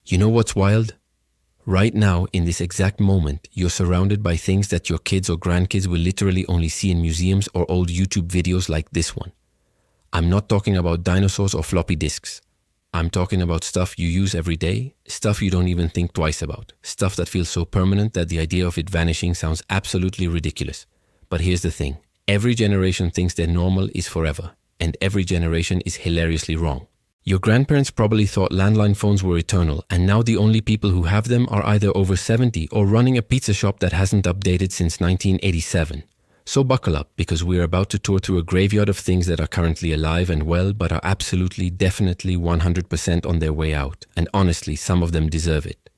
You know what's wild? Right now, in this exact moment, you're surrounded by things that your kids or grandkids will literally only see in museums or old YouTube videos like this one. I'm not talking about dinosaurs or floppy disks. I'm talking about stuff you use every day, stuff you don't even think twice about, stuff that feels so permanent that the idea of it vanishing sounds absolutely ridiculous. But here's the thing. Every generation thinks their normal is forever, and every generation is hilariously wrong. Your grandparents probably thought landline phones were eternal, and now the only people who have them are either over 70 or running a pizza shop that hasn't updated since 1987. So buckle up, because we're about to tour through a graveyard of things that are currently alive and well, but are absolutely, definitely 100% on their way out. And honestly, some of them deserve it.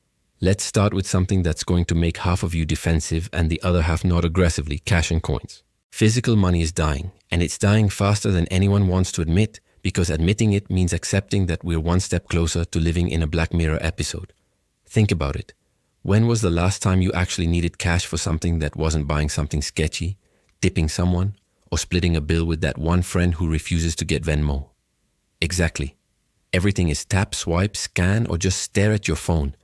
Let's start with something that's going to make half of you defensive and the other half not aggressively: cash and coins. Physical money is dying, and it's dying faster than anyone wants to admit, because admitting it means accepting that we're one step closer to living in a Black Mirror episode. Think about it. When was the last time you actually needed cash for something that wasn't buying something sketchy, tipping someone, or splitting a bill with that one friend who refuses to get Venmo? Exactly. Everything is tap, swipe, scan, or just stare at your phone,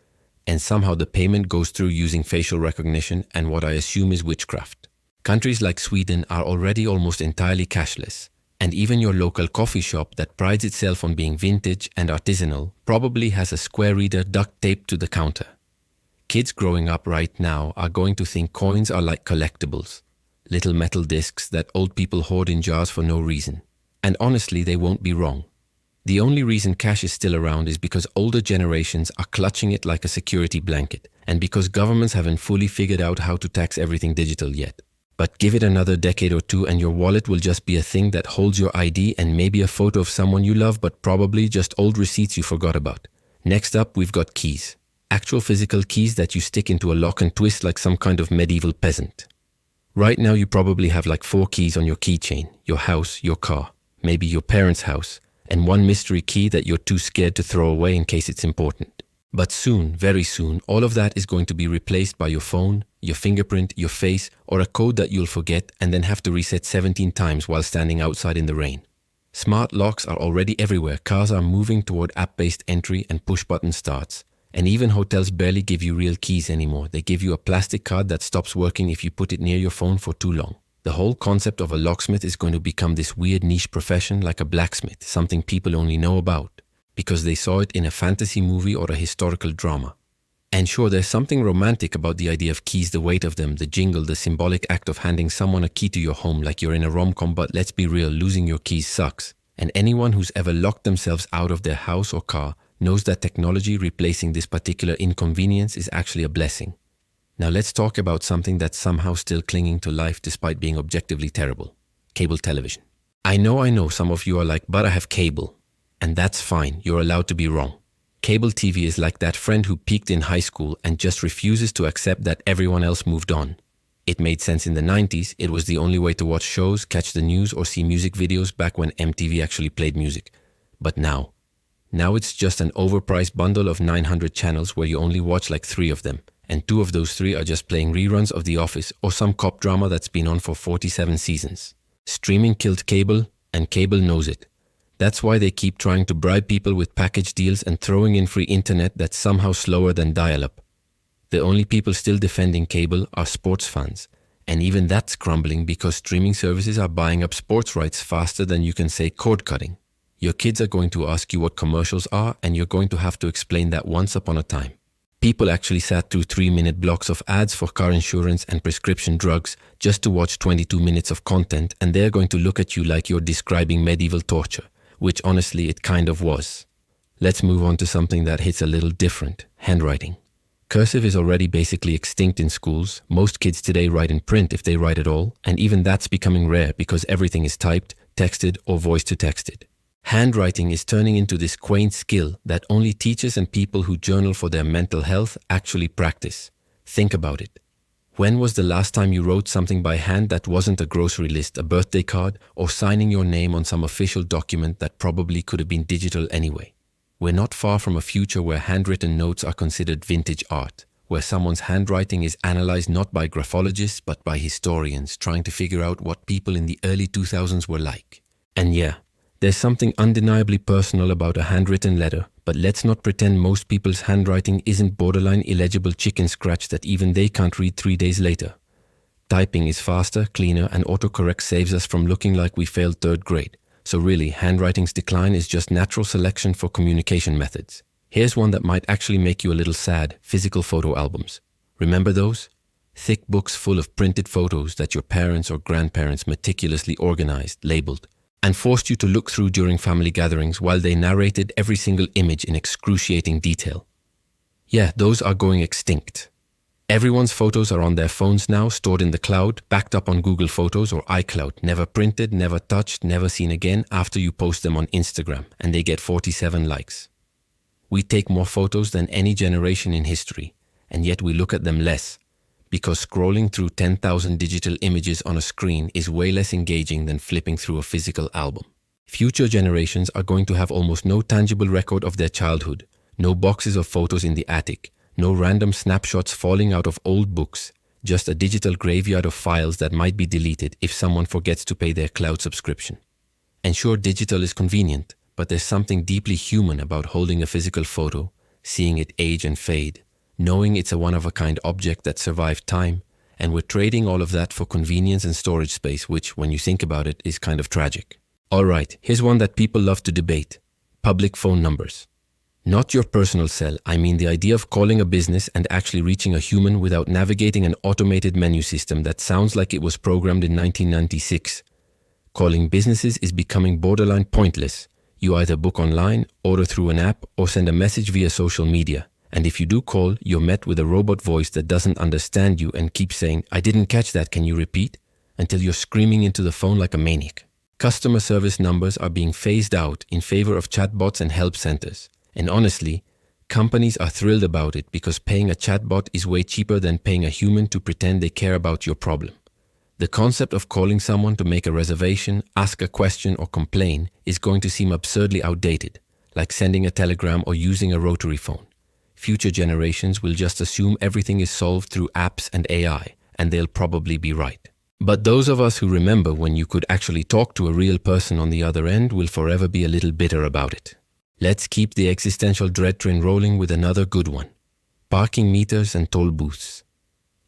and somehow the payment goes through using facial recognition and what I assume is witchcraft. Countries like Sweden are already almost entirely cashless, and even your local coffee shop that prides itself on being vintage and artisanal probably has a square reader duct taped to the counter. Kids growing up right now are going to think coins are like collectibles, little metal discs that old people hoard in jars for no reason. And honestly, they won't be wrong. The only reason cash is still around is because older generations are clutching it like a security blanket, and because governments haven't fully figured out how to tax everything digital yet. But give it another decade or two and your wallet will just be a thing that holds your ID and maybe a photo of someone you love, but probably just old receipts you forgot about. Next up, we've got keys. Actual physical keys that you stick into a lock and twist like some kind of medieval peasant. Right now, you probably have like 4 keys on your keychain: your house, your car, maybe your parents' house, and one mystery key that you're too scared to throw away in case it's important. But soon, very soon, all of that is going to be replaced by your phone, your fingerprint, your face, or a code that you'll forget and then have to reset 17 times while standing outside in the rain. Smart locks are already everywhere. Cars are moving toward app-based entry and push-button starts. And even hotels barely give you real keys anymore. They give you a plastic card that stops working if you put it near your phone for too long. The whole concept of a locksmith is going to become this weird niche profession like a blacksmith, something people only know about because they saw it in a fantasy movie or a historical drama. And sure, there's something romantic about the idea of keys, the weight of them, the jingle, the symbolic act of handing someone a key to your home like you're in a rom-com, but let's be real, losing your keys sucks. And anyone who's ever locked themselves out of their house or car knows that technology replacing this particular inconvenience is actually a blessing. Now let's talk about something that's somehow still clinging to life despite being objectively terrible: cable television. I know some of you are like, but I have cable. And that's fine, you're allowed to be wrong. Cable TV is like that friend who peaked in high school and just refuses to accept that everyone else moved on. It made sense in the 90s, it was the only way to watch shows, catch the news, or see music videos back when MTV actually played music. But now it's just an overpriced bundle of 900 channels where you only watch like 3 of them, and 2 of those 3 are just playing reruns of The Office or some cop drama that's been on for 47 seasons. Streaming killed cable, and cable knows it. That's why they keep trying to bribe people with package deals and throwing in free internet that's somehow slower than dial-up. The only people still defending cable are sports fans, and even that's crumbling because streaming services are buying up sports rights faster than you can say cord cutting. Your kids are going to ask you what commercials are, and you're going to have to explain that once upon a time. People actually sat through 3-minute blocks of ads for car insurance and prescription drugs just to watch 22 minutes of content, and they're going to look at you like you're describing medieval torture, which honestly it kind of was. Let's move on to something that hits a little different: handwriting. Cursive is already basically extinct in schools. Most kids today write in print if they write at all, and even that's becoming rare because everything is typed, texted, or voice-to-texted. Handwriting is turning into this quaint skill that only teachers and people who journal for their mental health actually practice. Think about it. When was the last time you wrote something by hand that wasn't a grocery list, a birthday card, or signing your name on some official document that probably could have been digital anyway? We're not far from a future where handwritten notes are considered vintage art, where someone's handwriting is analyzed not by graphologists but by historians trying to figure out what people in the early 2000s were like. And yeah, There's something undeniably personal about a handwritten letter, but let's not pretend most people's handwriting isn't borderline illegible chicken scratch that even they can't read 3 days later. Typing is faster, cleaner, and autocorrect saves us from looking like we failed 3rd grade. So really, handwriting's decline is just natural selection for communication methods. Here's one that might actually make you a little sad: physical photo albums. Remember those? Thick books full of printed photos that your parents or grandparents meticulously organized, labeled, and forced you to look through during family gatherings while they narrated every single image in excruciating detail. Yeah, those are going extinct. Everyone's photos are on their phones now, stored in the cloud, backed up on Google Photos or iCloud, never printed, never touched, never seen again after you post them on Instagram, and they get 47 likes. We take more photos than any generation in history, and yet we look at them less, because scrolling through 10,000 digital images on a screen is way less engaging than flipping through a physical album. Future generations are going to have almost no tangible record of their childhood, no boxes of photos in the attic, no random snapshots falling out of old books, just a digital graveyard of files that might be deleted if someone forgets to pay their cloud subscription. And sure, digital is convenient, but there's something deeply human about holding a physical photo, seeing it age and fade, knowing it's a one-of-a-kind object that survived time, and we're trading all of that for convenience and storage space, which, when you think about it, is kind of tragic. Alright, here's one that people love to debate: public phone numbers. Not your personal cell, I mean the idea of calling a business and actually reaching a human without navigating an automated menu system that sounds like it was programmed in 1996. Calling businesses is becoming borderline pointless. You either book online, order through an app, or send a message via social media. And if you do call, you're met with a robot voice that doesn't understand you and keeps saying, "I didn't catch that, can you repeat?" until you're screaming into the phone like a maniac. Customer service numbers are being phased out in favor of chatbots and help centers. And honestly, companies are thrilled about it because paying a chatbot is way cheaper than paying a human to pretend they care about your problem. The concept of calling someone to make a reservation, ask a question, or complain is going to seem absurdly outdated, like sending a telegram or using a rotary phone. Future generations will just assume everything is solved through apps and AI, and they'll probably be right. But those of us who remember when you could actually talk to a real person on the other end will forever be a little bitter about it. Let's keep the existential dread train rolling with another good one: parking meters and toll booths.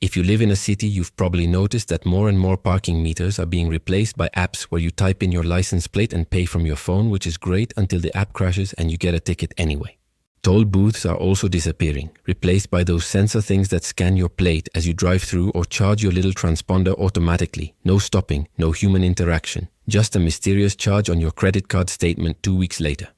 If you live in a city, you've probably noticed that more and more parking meters are being replaced by apps where you type in your license plate and pay from your phone, which is great until the app crashes and you get a ticket anyway. Toll booths are also disappearing, replaced by those sensor things that scan your plate as you drive through or charge your little transponder automatically. No stopping, no human interaction, just a mysterious charge on your credit card statement 2 weeks later.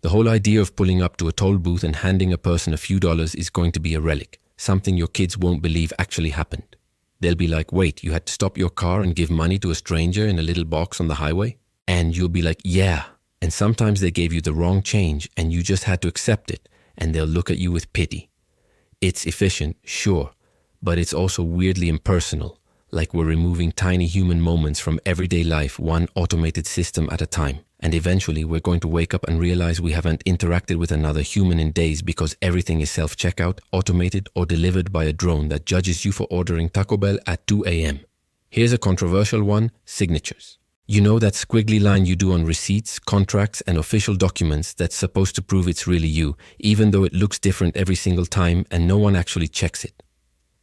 The whole idea of pulling up to a toll booth and handing a person a few dollars is going to be a relic, something your kids won't believe actually happened. They'll be like, "Wait, you had to stop your car and give money to a stranger in a little box on the highway?" And you'll be like, "Yeah." And sometimes they gave you the wrong change and you just had to accept it, and they'll look at you with pity. It's efficient, sure, but it's also weirdly impersonal, like we're removing tiny human moments from everyday life, one automated system at a time. And eventually we're going to wake up and realize we haven't interacted with another human in days because everything is self-checkout, automated, or delivered by a drone that judges you for ordering Taco Bell at 2 a.m. Here's a controversial one: signatures. You know that squiggly line you do on receipts, contracts, and official documents that's supposed to prove it's really you, even though it looks different every single time and no one actually checks it.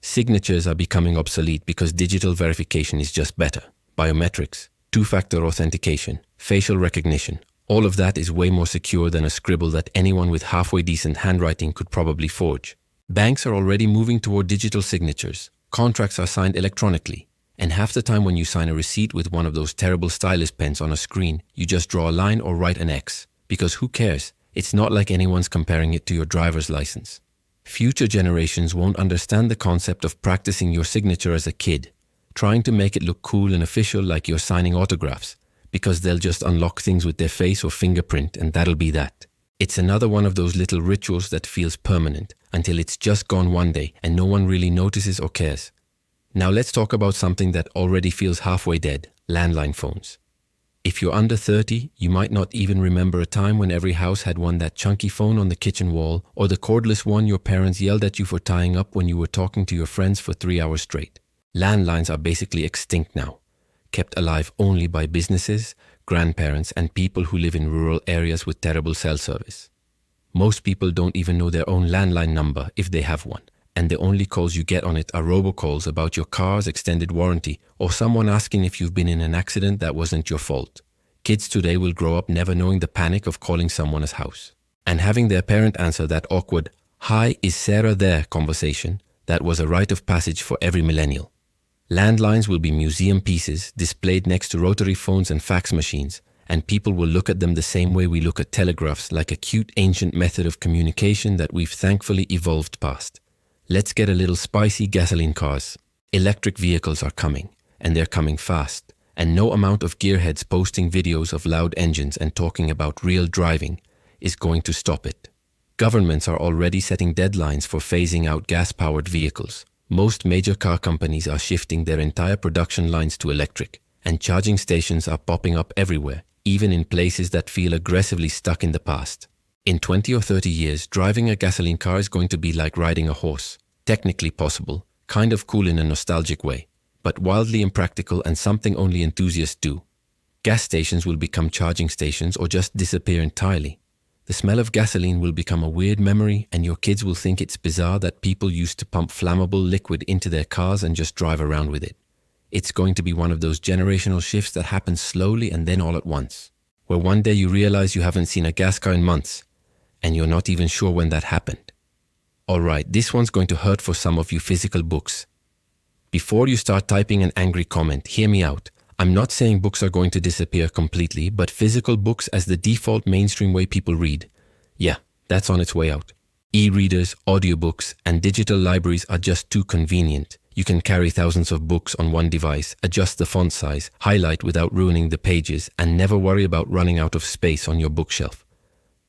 Signatures are becoming obsolete because digital verification is just better. Biometrics, two-factor authentication, facial recognition, all of that is way more secure than a scribble that anyone with halfway decent handwriting could probably forge. Banks are already moving toward digital signatures. Contracts are signed electronically. And half the time when you sign a receipt with one of those terrible stylus pens on a screen, you just draw a line or write an X. Because who cares? It's not like anyone's comparing it to your driver's license. Future generations won't understand the concept of practicing your signature as a kid, trying to make it look cool and official like you're signing autographs, because they'll just unlock things with their face or fingerprint and that'll be that. It's another one of those little rituals that feels permanent until it's just gone one day and no one really notices or cares. Now let's talk about something that already feels halfway dead: landline phones. If you're under 30, you might not even remember a time when every house had one, that chunky phone on the kitchen wall, or the cordless one your parents yelled at you for tying up when you were talking to your friends for 3 hours straight. Landlines are basically extinct now, kept alive only by businesses, grandparents, and people who live in rural areas with terrible cell service. Most people don't even know their own landline number if they have one, and the only calls you get on it are robocalls about your car's extended warranty or someone asking if you've been in an accident that wasn't your fault. Kids today will grow up never knowing the panic of calling someone's house and having their parent answer that awkward, "Hi, is Sarah there?" conversation that was a rite of passage for every millennial. Landlines will be museum pieces displayed next to rotary phones and fax machines, and people will look at them the same way we look at telegraphs, like a cute ancient method of communication that we've thankfully evolved past. Let's get a little spicy. Gasoline cars. Electric vehicles are coming, and they're coming fast, and no amount of gearheads posting videos of loud engines and talking about real driving is going to stop it. Governments are already setting deadlines for phasing out gas-powered vehicles. Most major car companies are shifting their entire production lines to electric, and charging stations are popping up everywhere, even in places that feel aggressively stuck in the past. In 20 or 30 years, driving a gasoline car is going to be like riding a horse. Technically possible, kind of cool in a nostalgic way, but wildly impractical and something only enthusiasts do. Gas stations will become charging stations or just disappear entirely. The smell of gasoline will become a weird memory, and your kids will think it's bizarre that people used to pump flammable liquid into their cars and just drive around with it. It's going to be one of those generational shifts that happens slowly and then all at once, where one day you realize you haven't seen a gas car in months, and you're not even sure when that happened. Alright, this one's going to hurt for some of you. Physical books. Before you start typing an angry comment, hear me out. I'm not saying books are going to disappear completely, but physical books as the default mainstream way people read, yeah, that's on its way out. E-readers, audiobooks, and digital libraries are just too convenient. You can carry thousands of books on one device, adjust the font size, highlight without ruining the pages, and never worry about running out of space on your bookshelf.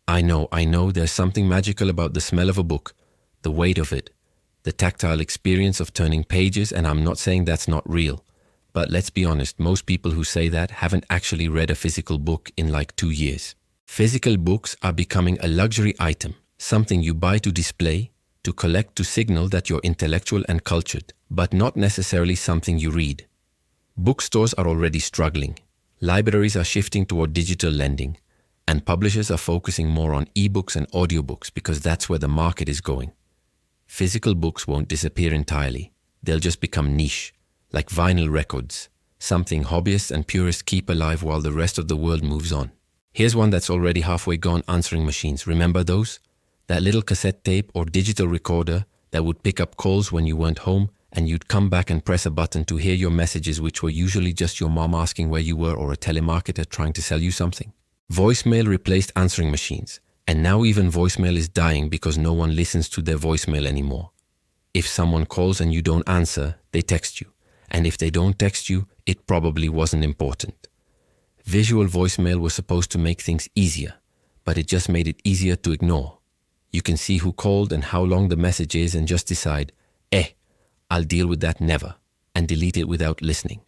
I know, there's something magical about the smell of a book, the weight of it, the tactile experience of turning pages, and I'm not saying that's not real. But let's be honest, most people who say that haven't actually read a physical book in like 2 years. Physical books are becoming a luxury item, something you buy to display, to collect, to signal that you're intellectual and cultured, but not necessarily something you read. Bookstores are already struggling. Libraries are shifting toward digital lending, and publishers are focusing more on ebooks and audiobooks because that's where the market is going. Physical books won't disappear entirely. They'll just become niche, like vinyl records, something hobbyists and purists keep alive while the rest of the world moves on. Here's one that's already halfway gone: answering machines. Remember those? That little cassette tape or digital recorder that would pick up calls when you weren't home, and you'd come back and press a button to hear your messages, which were usually just your mom asking where you were or a telemarketer trying to sell you something. Voicemail replaced answering machines, and now even voicemail is dying because no one listens to their voicemail anymore. If someone calls and you don't answer, they text you. And if they don't text you, it probably wasn't important. Visual voicemail was supposed to make things easier, but it just made it easier to ignore. You can see who called and how long the message is and just decide, I'll deal with that never, and delete it without listening.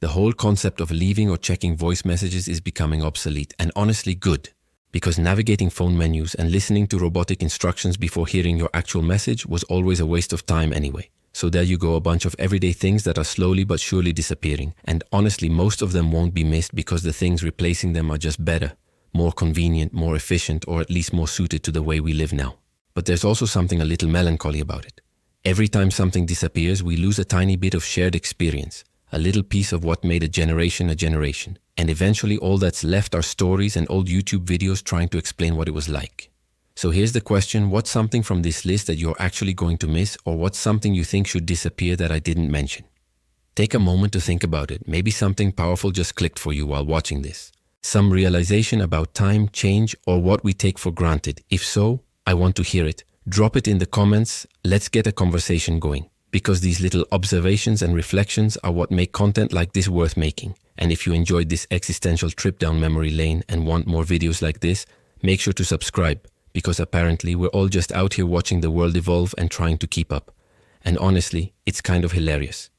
The whole concept of leaving or checking voice messages is becoming obsolete, and honestly good, because navigating phone menus and listening to robotic instructions before hearing your actual message was always a waste of time anyway. So there you go, a bunch of everyday things that are slowly but surely disappearing. And honestly, most of them won't be missed because the things replacing them are just better, more convenient, more efficient, or at least more suited to the way we live now. But there's also something a little melancholy about it. Every time something disappears, we lose a tiny bit of shared experience, a little piece of what made a generation. And eventually all that's left are stories and old YouTube videos trying to explain what it was like. So here's the question: what's something from this list that you're actually going to miss, or what's something you think should disappear that I didn't mention? Take a moment to think about it. Maybe something powerful just clicked for you while watching this. Some realization about time, change, or what we take for granted. If so, I want to hear it. Drop it in the comments. Let's get a conversation going. Because these little observations and reflections are what make content like this worth making. And if you enjoyed this existential trip down memory lane and want more videos like this, make sure to subscribe. Because apparently we're all just out here watching the world evolve and trying to keep up. And honestly, it's kind of hilarious.